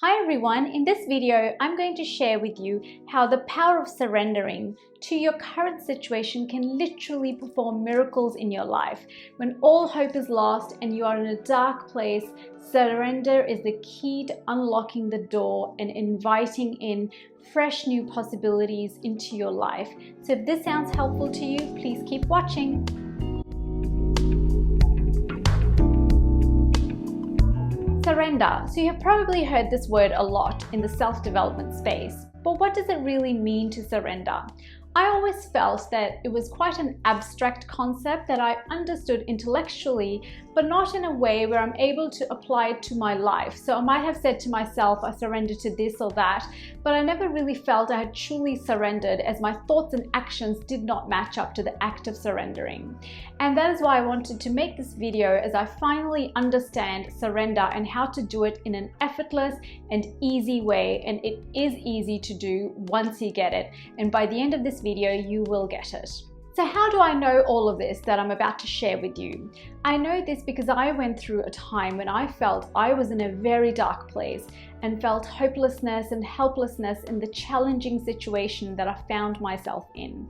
Hi everyone, in this video I'm going to share with you how the power of surrendering to your current situation can literally perform miracles in your life. When all hope is lost and you are in a dark place, surrender is the key to unlocking the door and inviting in fresh new possibilities into your life. So if this sounds helpful to you, please keep watching. Surrender. So you've probably heard this word a lot in the self-development space, but what does it really mean to surrender? I always felt that it was quite an abstract concept that I understood intellectually, but not in a way where I'm able to apply it to my life. So I might have said to myself, I surrender to this or that, but I never really felt I had truly surrendered, as my thoughts and actions did not match up to the act of surrendering. And that is why I wanted to make this video, as I finally understand surrender and how to do it in an effortless and easy way. And it is easy to do once you get it. And by the end of this video, you will get it. So how do I know all of this that I'm about to share with you? I know this because I went through a time when I felt I was in a very dark place and felt hopelessness and helplessness in the challenging situation that I found myself in.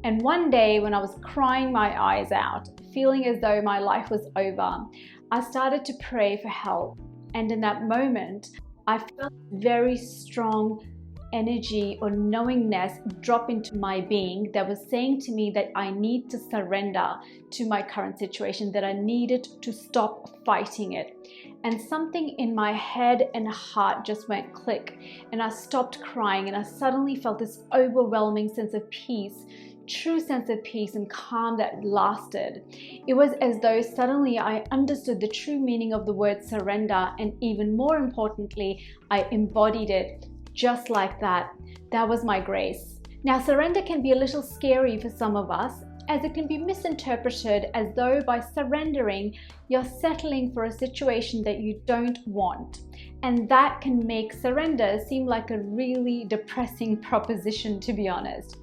And one day when I was crying my eyes out, feeling as though my life was over, I started to pray for help. And in that moment, I felt very strong energy or knowingness drop into my being that was saying to me that I need to surrender to my current situation, that I needed to stop fighting it. And something in my head and heart just went click, and I stopped crying, and I suddenly felt this overwhelming sense of peace, true sense of peace and calm that lasted. It was as though suddenly I understood the true meaning of the word surrender, and even more importantly, I embodied it. Just like that. That was my grace. Now, surrender can be a little scary for some of us, as it can be misinterpreted as though by surrendering, you're settling for a situation that you don't want. And that can make surrender seem like a really depressing proposition, to be honest.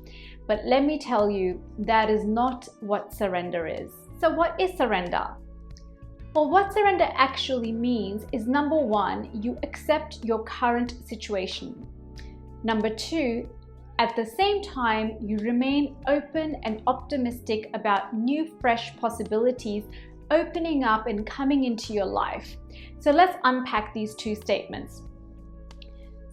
But let me tell you, that is not what surrender is. So what is surrender? Well, what surrender actually means is, number one, you accept your current situation. Number two, at the same time, you remain open and optimistic about new, fresh possibilities opening up and coming into your life. So let's unpack these two statements.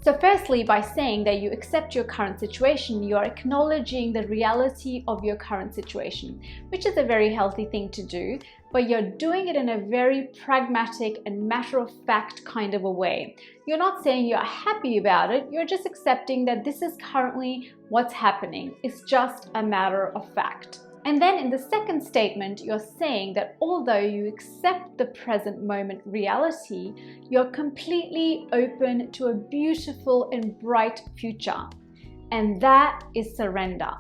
So firstly, by saying that you accept your current situation, you are acknowledging the reality of your current situation, which is a very healthy thing to do, but you're doing it in a very pragmatic and matter-of-fact kind of a way. You're not saying you're happy about it, you're just accepting that this is currently what's happening. It's just a matter of fact. And then in the second statement, you're saying that although you accept the present moment reality, you're completely open to a beautiful and bright future. And that is surrender.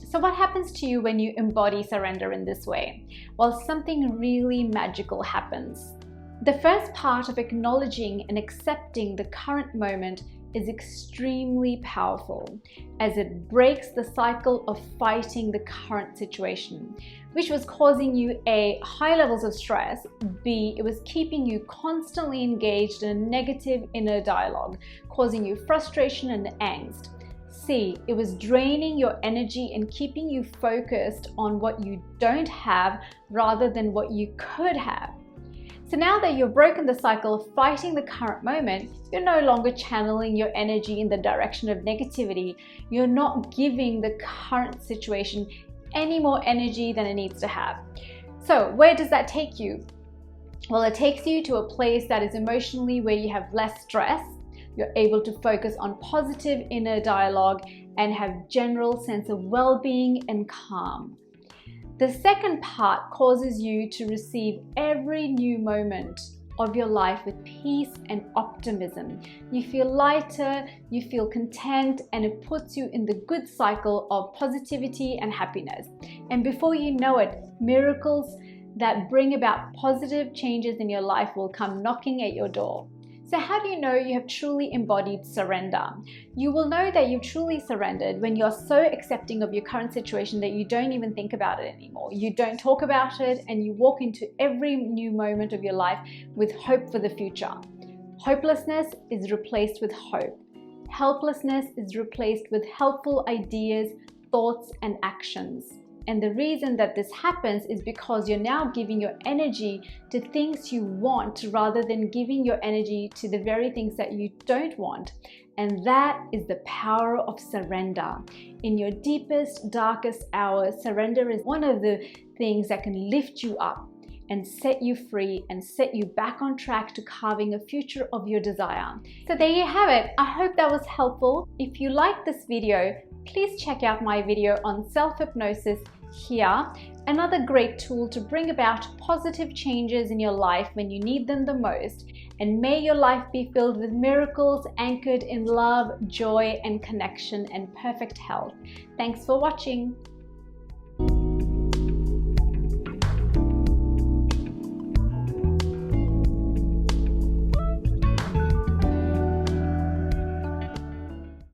So what happens to you when you embody surrender in this way? Well, something really magical happens. The first part of acknowledging and accepting the current moment is extremely powerful, as it breaks the cycle of fighting the current situation, which was causing you A, high levels of stress, B, it was keeping you constantly engaged in a negative inner dialogue, causing you frustration and angst. C, it was draining your energy and keeping you focused on what you don't have rather than what you could have. So now that you've broken the cycle of fighting the current moment, you're no longer channeling your energy in the direction of negativity. You're not giving the current situation any more energy than it needs to have. So where does that take you? Well, it takes you to a place that is emotionally where you have less stress. You're able to focus on positive inner dialogue and have general sense of well-being and calm. The second part causes you to receive every new moment of your life with peace and optimism. You feel lighter, you feel content, and it puts you in the good cycle of positivity and happiness. And before you know it, miracles that bring about positive changes in your life will come knocking at your door. So how do you know you have truly embodied surrender? You will know that you've truly surrendered when you're so accepting of your current situation that you don't even think about it anymore. You don't talk about it, and you walk into every new moment of your life with hope for the future. Hopelessness is replaced with hope. Helplessness is replaced with helpful ideas, thoughts, and actions. And the reason that this happens is because you're now giving your energy to things you want rather than giving your energy to the very things that you don't want. And that is the power of surrender. In your deepest, darkest hours, surrender is one of the things that can lift you up and set you free and set you back on track to carving a future of your desire. So there you have it. I hope that was helpful. If you like this video, please check out my video on self-hypnosis here, another great tool to bring about positive changes in your life when you need them the most. And may your life be filled with miracles anchored in love, joy, and connection and perfect health. Thanks for watching.